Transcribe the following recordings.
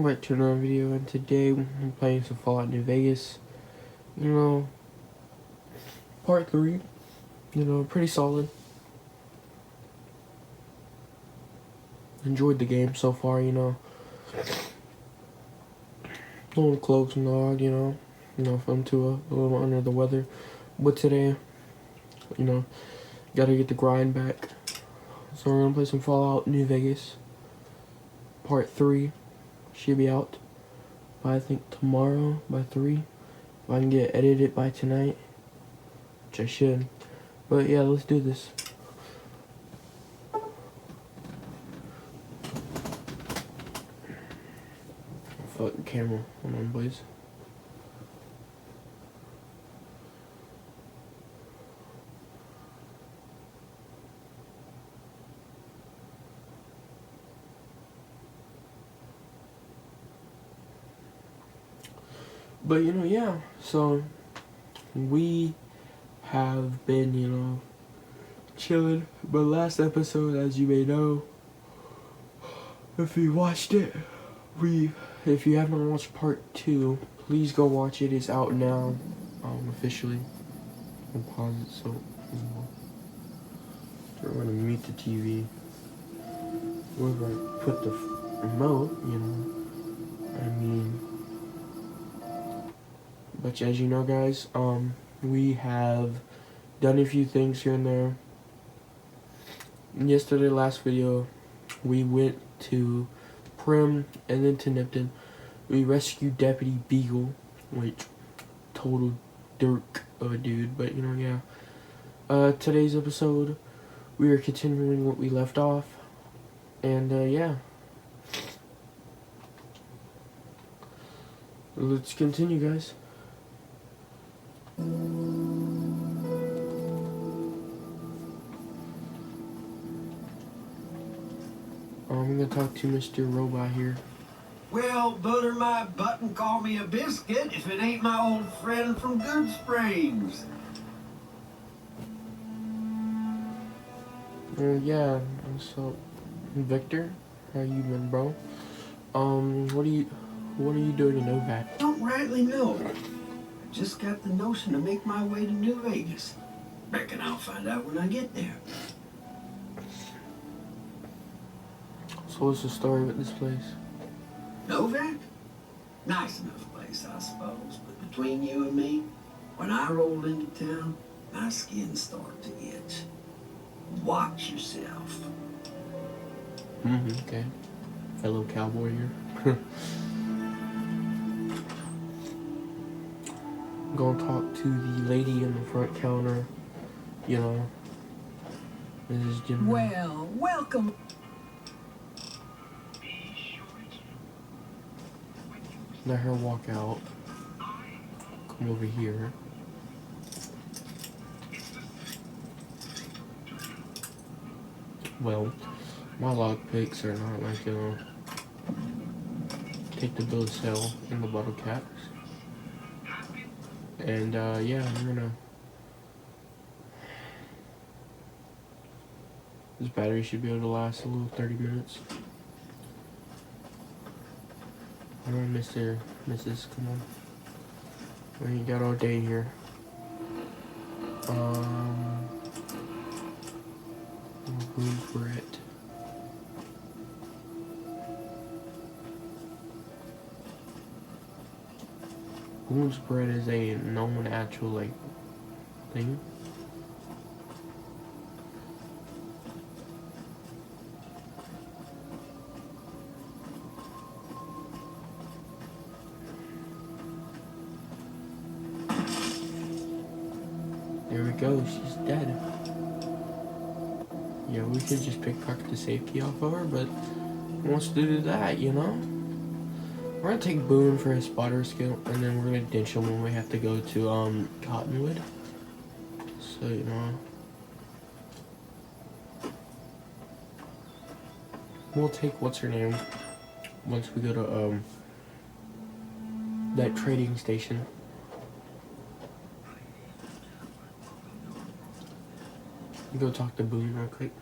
welcome back to another video, and today I'm playing some Fallout New Vegas. You know, part 3, pretty solid. Enjoyed the game so far, A little close and dog, if I'm too a little under the weather. But today, gotta get the grind back. So we're gonna play some Fallout New Vegas. Part 3 should be out by, I think, tomorrow by 3. If I can get edited by tonight, which I should. But yeah, let's do this. Fucking camera. Hold on, boys. But yeah, so we have been, chilling. But last episode, as you may know, if you watched it, if you haven't watched part 2, please go watch it. It's out now, officially. I'll pause it so we're gonna mute the TV. We're gonna put the remote, But as you know, guys, we have done a few things here and there. Yesterday, last video, we went to Primm and then to Nipton. We rescued Deputy Beagle, which total dirk of a dude, but yeah. Today's episode, we are continuing what we left off, and yeah. Let's continue, guys. I'm gonna talk to Mr. Robot here. Well, butter my butt and call me a biscuit if it ain't my old friend from Good Springs. Yeah, so Victor, how you been, bro? What are you doing in Novac? Don't rightly know. I just got the notion to make my way to New Vegas. Reckon I'll find out when I get there. So what's the story with this place? Novac? Nice enough place, I suppose. But between you and me, when I roll into town, my skin started to itch. Watch yourself. Okay. Fellow cowboy here. Gonna talk to the lady in the front counter, Mrs. Jim. Well, welcome. Let her walk out. Come over here. Well, my lockpicks are not like, take the bill of sale in the bottle caps. And, yeah, I'm gonna... This battery should be able to last a little 30 minutes. Alright, Mrs. Come on. We ain't got all day here. Who's Brett? Who's Brett is a known actual, thing. There we go, she's dead. Yeah, we could just pickpocket the safety off of her, but who wants to do that, We're gonna take Boone for his spotter skill, and then we're gonna ditch him when we have to go to, Cottonwood. So, we'll take what's her name once we go to, that trading station. Go talk to Boone real quick.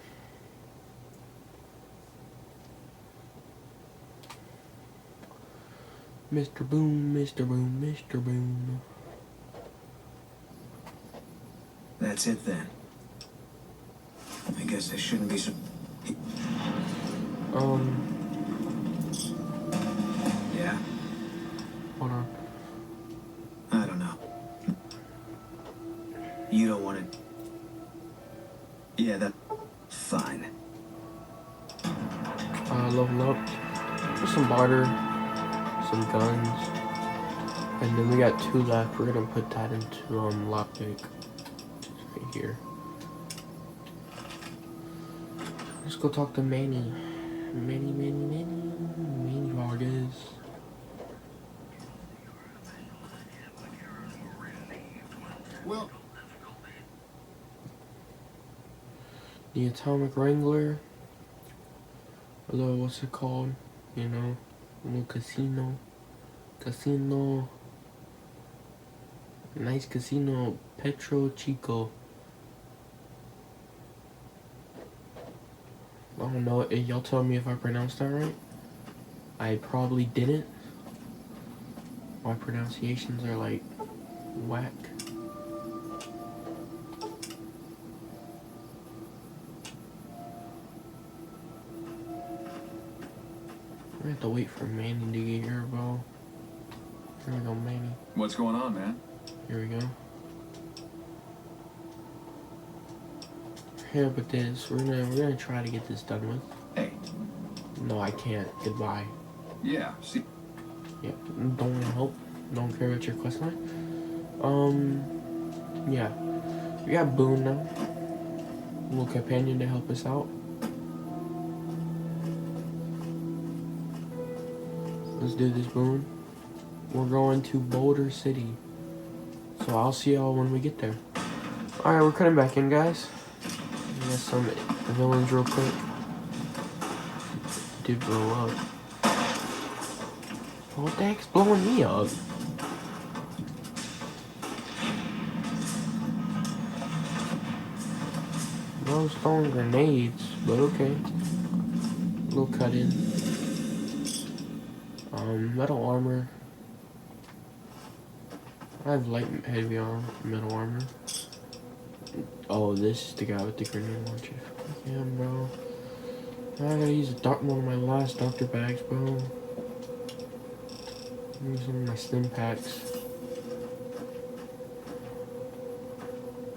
Mr. Boom, Mr. Boom, Mr. Boom. That's it then. I guess I shouldn't be so... Yeah, Hold on. I don't know. You don't want it. Yeah, that's fine. Level up. Just some barter, some guns. And then we got 2 left. We're gonna put that into lockpick. Right here. Let's go talk to Manny. Manny Vargas. Well, The Atomic Wrangler. A little, what's it called? You know, a little casino. Nice casino. Petro Chico. I don't know. Y'all tell me if I pronounced that right. I probably didn't. My pronunciations are like whack. We have to wait for Manny to get here, bro. Here we go, Manny. What's going on, man? Here we go. Here with this, we're gonna try to get this done with. Hey. No, I can't. Goodbye. Yeah, see. Yeah, don't want to help. Don't care about your quest line. Yeah. We got Boone now. A little companion to help us out. Let's do this, Boone. We're going to Boulder City. So I'll see y'all when we get there. Alright, we're cutting back in, guys. We got some villains real quick. Did blow up. What the heck's blowing me up? No throwing grenades, but okay. Little cut in. Metal armor. I have light and heavy armor, metal armor. Oh, this is the guy with the grenade launcher. Yeah, bro. I gotta use one of my last doctor bags, bro. Use some of my stim packs.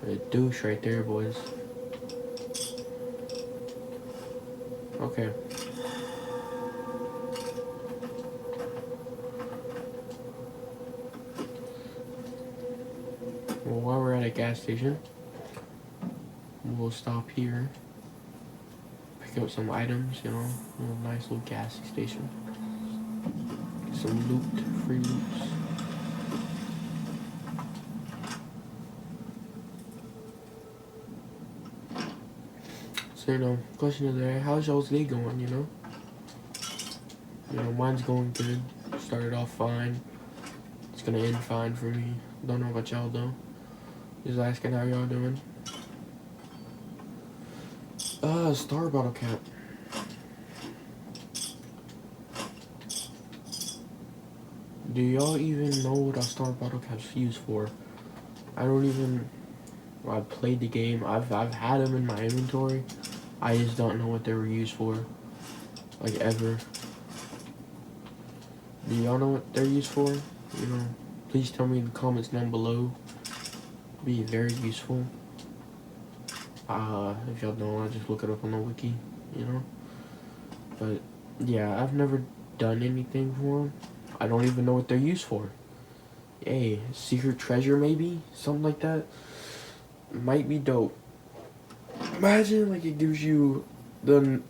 A douche right there, boys. Okay. Well, while we're at a gas station, we'll stop here. Pick up some items, you know, a nice little gas station. Get some loot, free loots. So, you know, question of the day, how's y'all's day going, you know? You know, mine's going good. Started off fine. It's gonna end fine for me. Don't know about y'all though. Just asking how y'all doing. Star bottle cap. Do y'all even know what a star bottle cap's used for? I don't even. Well, I've played the game. I've had them in my inventory. I just don't know what they were used for. Like ever. Do y'all know what they're used for? You know, please tell me in the comments down below. Be very useful. If y'all don't, I'll just look it up on the wiki, you know. But yeah, I've never done anything for them. I don't even know what they're used for. Hey, secret treasure maybe? Something like that. Might be dope. Imagine like it gives you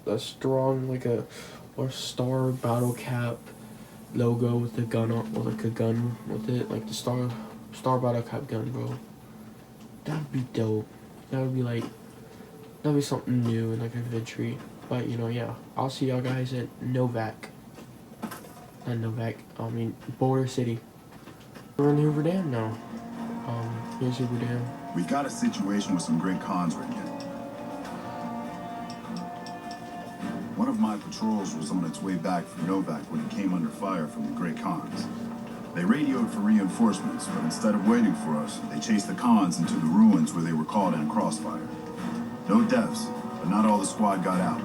a strong or star battle cap logo with a gun on, or like a gun with it, like the star battle cap gun, bro. That'd be dope. That'd be something new and like an adventure. But you know, yeah, I'll see y'all guys at Novak. Not Novak. I mean Boulder City. We're in Hoover Dam now. Here's Hoover Dam. We got a situation with some great cons right now. One of my patrols was on its way back from Novak when it came under fire from the Grey Khans. They radioed for reinforcements, but instead of waiting for us, they chased the Khans into the ruins where they were caught in a crossfire. No deaths, but not all the squad got out.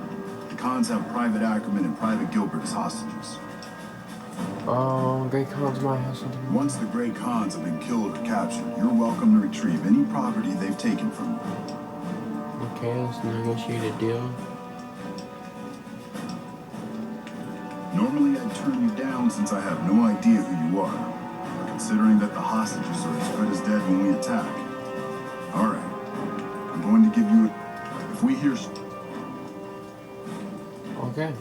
The Khans have Private Ackerman and Private Gilbert as hostages. Oh, Grey Khans might have something. Once the Grey Khans have been killed or captured, you're welcome to retrieve any property they've taken from you. Okay, let's negotiate a deal. Normally I'd turn you down since I have no idea who you are. But considering that the hostages are as good as dead when we attack. Alright. I'm going to give you a... If we hear... Okay.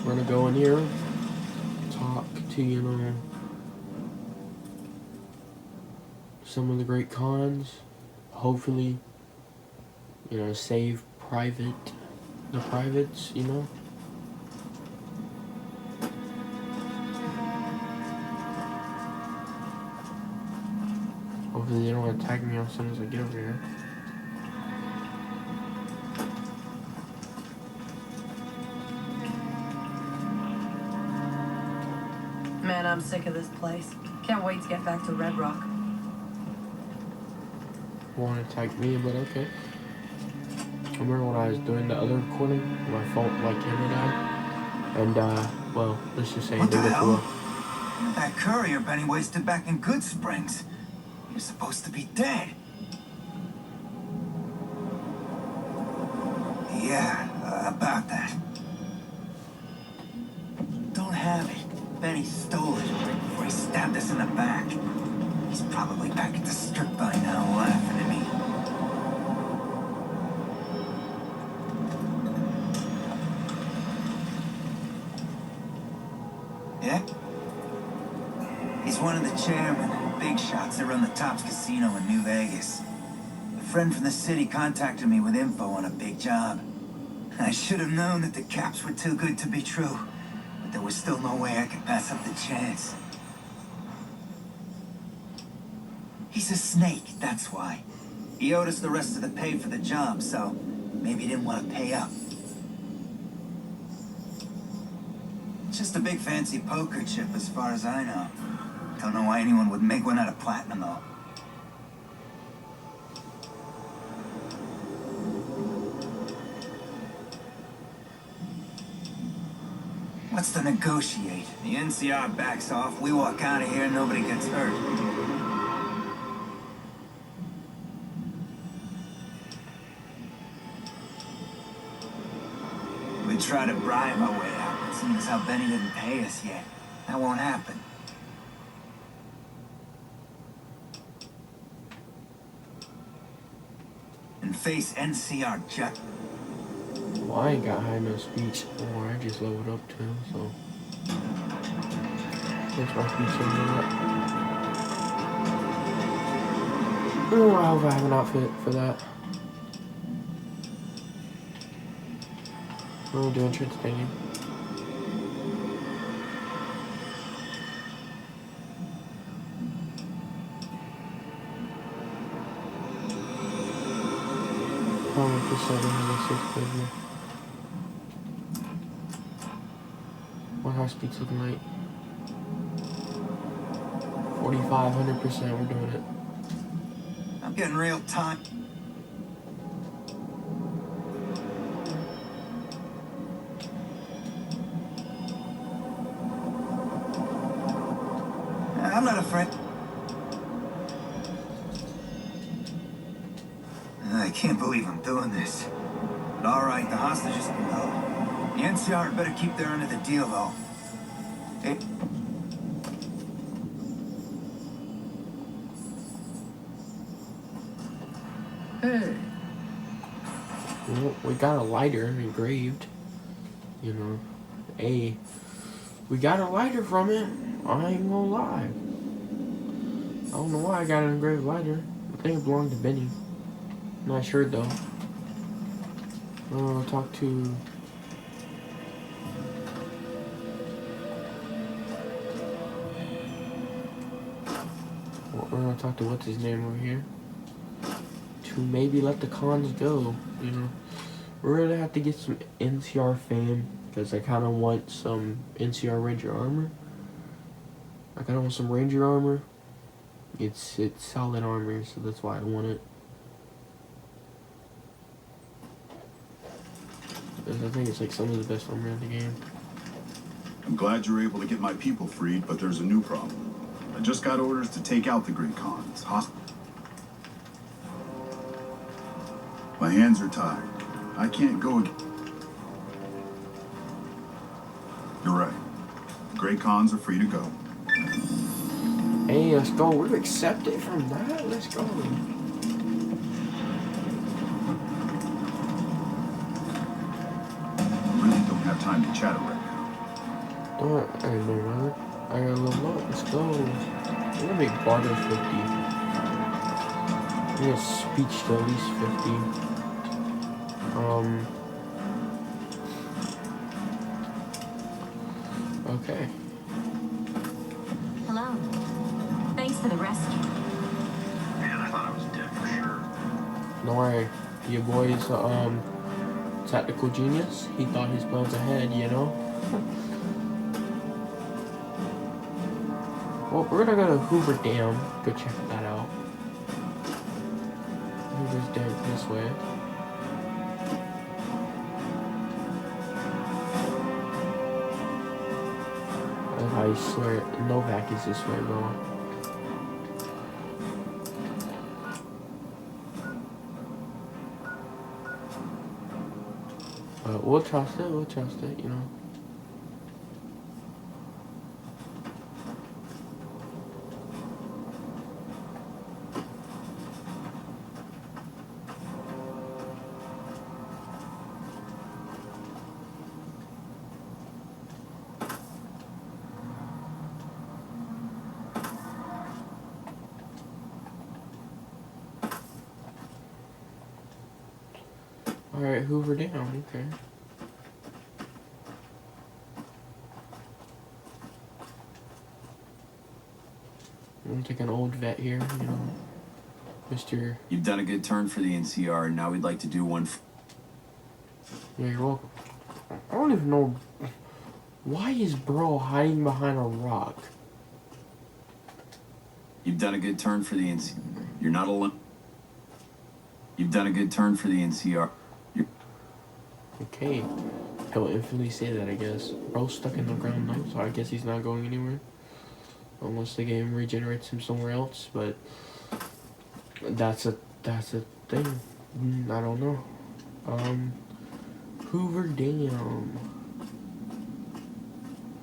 We're gonna go in here, talk to, you know, some of the Great Khans. Hopefully, you know, save the privates, you know. Hopefully they don't attack me as soon as I get over here. Man, I'm sick of this place. Can't wait to get back to Red Rock. Won't attack me, but okay. I remember when I was doing the other recording, my phone, my camera died. And, well, let's just say What the they went hell? through That courier Benny wasted back in Good Springs. You're supposed to be dead. Yeah, about that. Don't have it. Benny stole it before he stabbed us in the back. He's probably back at the strip by now, laughing at me. Yeah? He's one of the chairmen, big shots that run the Tops Casino in New Vegas. A friend from the city contacted me with info on a big job. I should have known that the caps were too good to be true, but there was still no way I could pass up the chance. He's a snake, that's why. He owed us the rest of the pay for the job, so maybe he didn't want to pay up. Just a big fancy poker chip as far as I know. Don't know why anyone would make one out of platinum, though. What's to negotiate? The NCR backs off, we walk out of here, and nobody gets hurt. We try to bribe our way out, but seeing as how Benny didn't pay us yet, that won't happen. And face NCR Jack. Well, I ain't got high enough speech, or I just leveled up to him, so. That's my speech level up. Oh, I hope I have an outfit for that. Oh, do entrance stadium. Oh, for 706 baby. What high speed's looking like? 4,500%, we're doing it. I'm getting real tired. I'm not afraid. I can't believe I'm doing this. But all right, the hostages can go. The NCR better keep their end of the deal, though. Hey. Hey. Well, we got a lighter engraved. You know. Hey. We got a lighter from it. I ain't gonna lie. I don't know why I got an engraved lighter. I think it belonged to Benny. Not sure though. I'll talk to... We're gonna talk to what's his name over here. To maybe let the Khans go, you know. We're gonna have to get some NCR fame because I kind of want some NCR Ranger armor. I kind of want some Ranger armor. It's solid armor, so that's why I want it. Because I think it's like some of the best armor in the game. I'm glad you're able to get my people freed, but there's a new problem. I just got orders to take out the Great Khans. My hands are tied. I can't go again. You're right. The Great Khans are free to go. Hey, let's go. We're accepted from that. Let's go. Really don't have time to chatter right now. Alright, I know, man. I got a little lot. Let's go. We're gonna make barter 50. We're gonna speech to at least 50. Okay. Hello. Thanks for the rescue. Man, I thought I was dead for sure. Don't worry. Your boy's tactical genius. He thought his plans ahead, you know? Well, we're gonna go to Hoover Dam. Go check that out. Hoover's Dam this way. I swear, Novak is this way, bro. We'll trust it, you know. Alright, Hoover Dam, okay. I'm gonna take an old vet here, you know. Mr. You've done a good turn for the NCR, and now we'd like to do one. Yeah, you're welcome. I don't even know. Why is bro hiding behind a rock? You've done a good turn for the NCR. You're not alone. You've done a good turn for the NCR. Okay. He'll infinitely say that, I guess. Bro's stuck in the ground though, so I guess he's not going anywhere. Unless the game regenerates him somewhere else, but that's a thing. I don't know. Hoover Dam.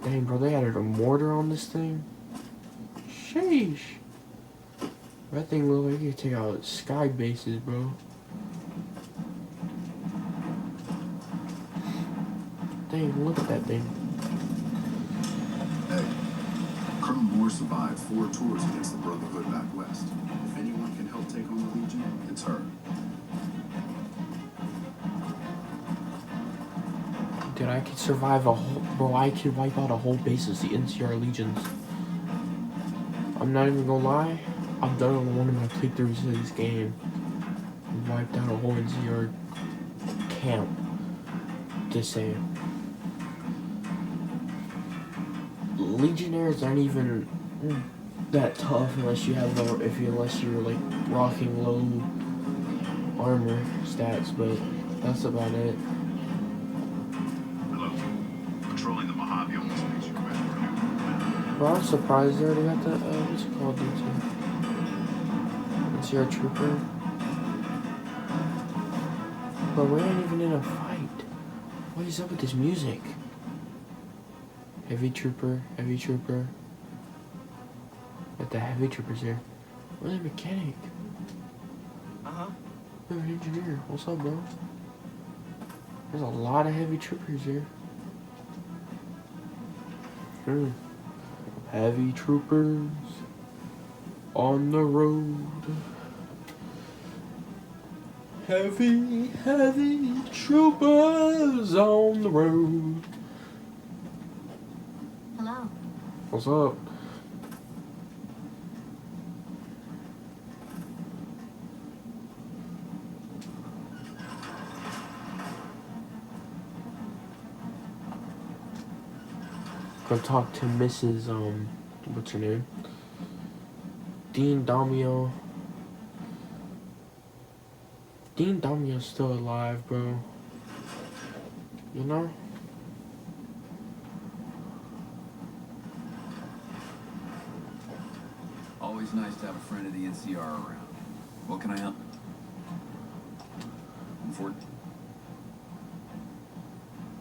Dang, bro, they added a mortar on this thing. Sheesh. That thing looks like you could take out sky bases, bro. Dang, look at that thing. Hey, Colonel Moore survived 4 tours against the Brotherhood back west. If anyone can help take on the Legion, it's her. Dude, I could survive a whole... Bro, I could wipe out a whole base of the NCR Legions. I'm not even gonna lie. I've done it on one of my playthroughs of this game. Wiped out a whole NCR camp. Just saying. Legionnaires aren't even that tough unless you have unless you're like rocking low armor stats, but that's about it. Hello. Patrolling the Mojave almost makes you question. Bro, I'm surprised they already got the what's it called, NCR Trooper. But we ain't even in a fight. What is up with this music? Heavy Trooper. Got the Heavy Troopers here. Where's the mechanic? Uh-huh. We have an engineer. What's up, bro? There's a lot of Heavy Troopers here. Heavy Troopers on the road. Heavy Troopers on the road. Hello. What's up? Gonna talk to Mrs. What's her name? Dean Damio. Dean Damio's still alive, bro. You know? Always nice to have a friend of the NCR around. What can I help?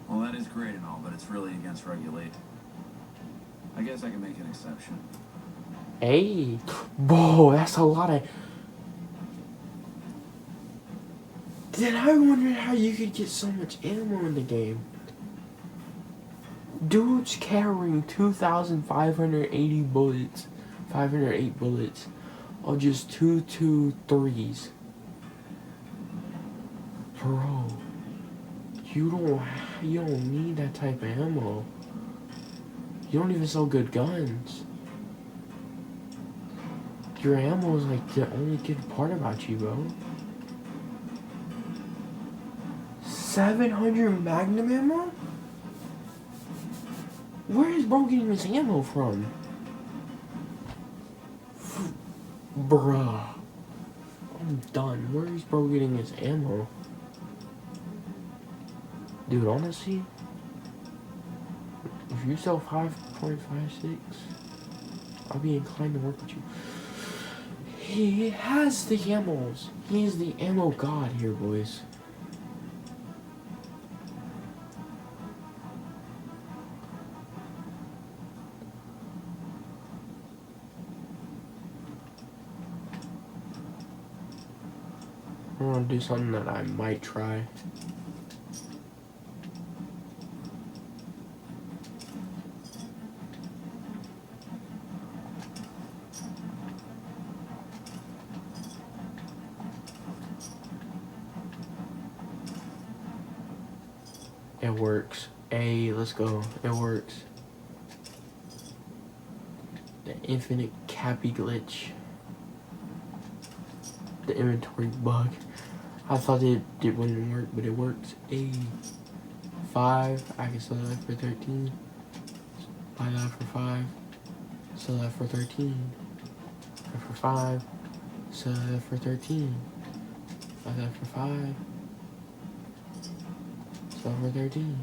Well, that is great and all, but it's really against regulation. I guess I can make an exception. Hey, bro, that's a lot of. Then I wonder how you could get so much ammo in the game. Dude's carrying 2,580 bullets, 508 bullets, of just 223s. Bro, you don't need that type of ammo. You don't even sell good guns. Your ammo is like the only good part about you, bro. 700 Magnum ammo? Where is bro getting this ammo from? Bruh. I'm done. Where is bro getting his ammo? Dude, honestly, if you sell 5.56, I'll be inclined to work with you. He has the ammos. He is the ammo god here, boys. I want to do something that I might try. It works. Hey, let's go. It works. The infinite cappy glitch. The inventory bug. I thought it wouldn't work, but it works. A 5. I can sell that for 13. Buy that for 5. Sell that for 13. Buy for 5. Sell that for 13. Buy that for 5. Sell for 13.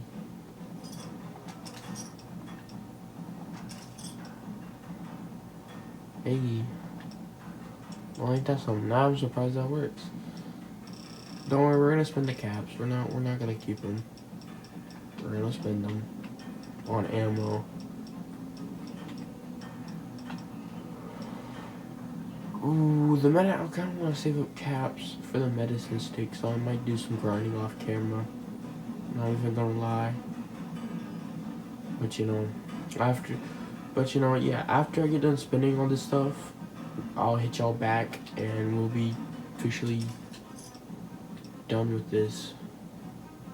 Hey. Well, ain't that something? Now I'm surprised that works. Don't worry, we're gonna spend the caps. We're not gonna keep them. We're gonna spend them on ammo. Ooh, I kind of want to save up caps for the medicine stick, so I might do some grinding off camera. Not even gonna lie. But you know, after I get done spending all this stuff, I'll hit y'all back and we'll be officially done with this.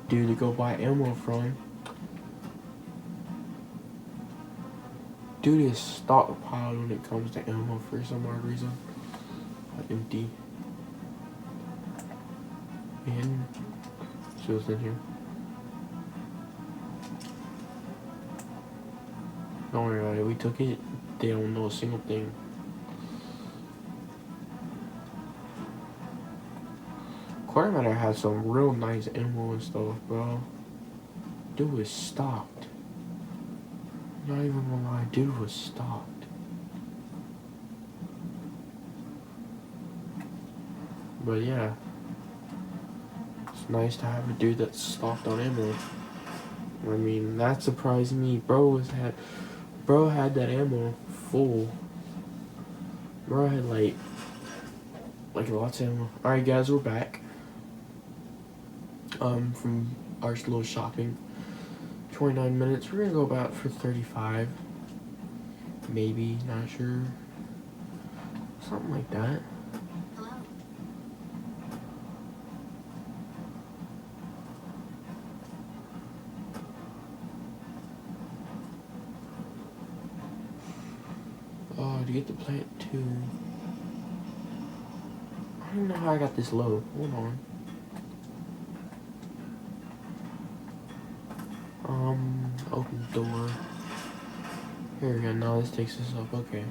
Dude to go buy ammo from. Dude is stockpiled when it comes to ammo for some odd reason. Empty. And see what's in here. Don't worry about it, we took it. They don't know a single thing. Quartermaster has some real nice ammo and stuff, bro. Dude was stocked. Not even gonna lie, dude was stocked. But yeah, it's nice to have a dude that's stocked on ammo. I mean, that surprised me. Bro had that ammo full. Bro had like lots of ammo. Alright guys, we're back. From our little shopping. 29 minutes. We're gonna go about for 35. Maybe, not sure. Something like that. Oh, to get the plant too. I don't even know how I got this low. Hold on. Open door. Here we go. Now this takes us up. Okay.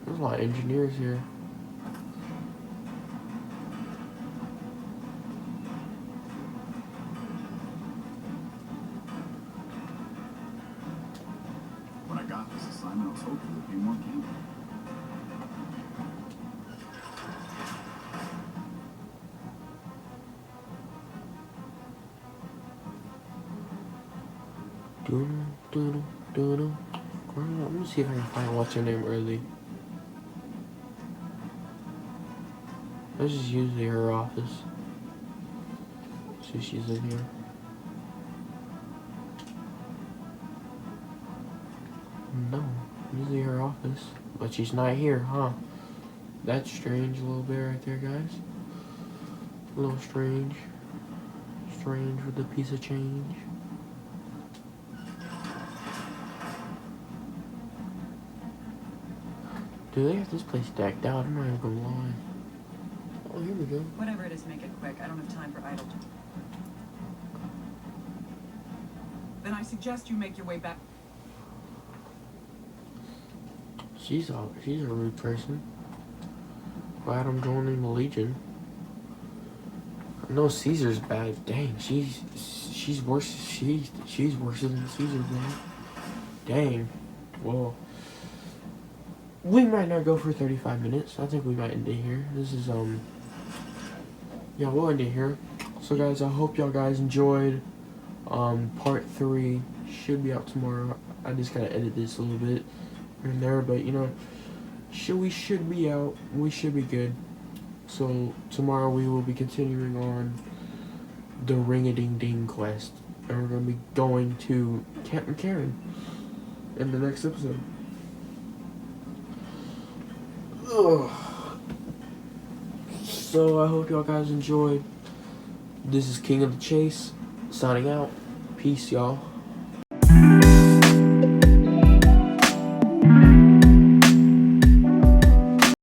There's a lot of engineers here. When I got this assignment, I was hoping there'd be more camping. Let me see if I can find what's her name early. This is usually her office. See if she's in here. No, usually her office. But she's not here, huh? That's strange a little bit right there, guys. A little strange. Strange with a piece of change. Dude, they have this place decked out. I'm not even gonna lie. Oh, here we go. Whatever it is, make it quick. I don't have time for idle. Then I suggest you make your way back. She's a rude person. Glad I'm joining the Legion. I know Caesar's bad. Dang, she's worse. She's worse than Caesar, man. Dang. Whoa. We might not go for 35 minutes. I think we might end it here. This is yeah, we'll end it here. So guys, I hope y'all guys enjoyed. Part 3 should be out tomorrow. I just gotta edit this a little bit here and there, but you know, we should be out. We should be good. So tomorrow we will be continuing on the Ring-a-Ding-Ding quest, and we're gonna be going to Camp McCarran in the next episode. Ugh. So I hope y'all guys enjoyed. This is King of the Chase signing out. Peace, y'all.